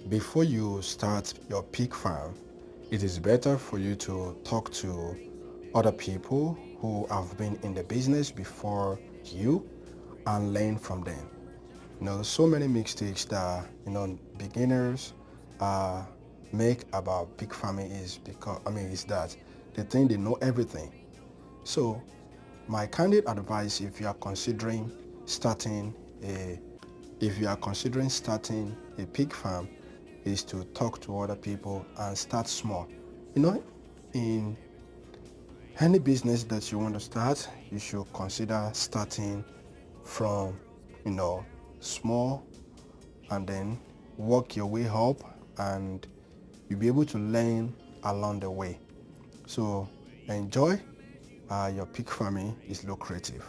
Before you start your pig farm, it is better for you to talk to other people who have been in the business before you and learn from them. So many mistakes that beginners uh, make about pig farming is that they think they know everything. So my candid advice, starting a if you are considering starting a pig farm, is to talk to other people and start small. In any business that you want to start, you should consider starting from small, and then work your way up, and you'll be able to learn along the way. So enjoy. Your pig farming is lucrative.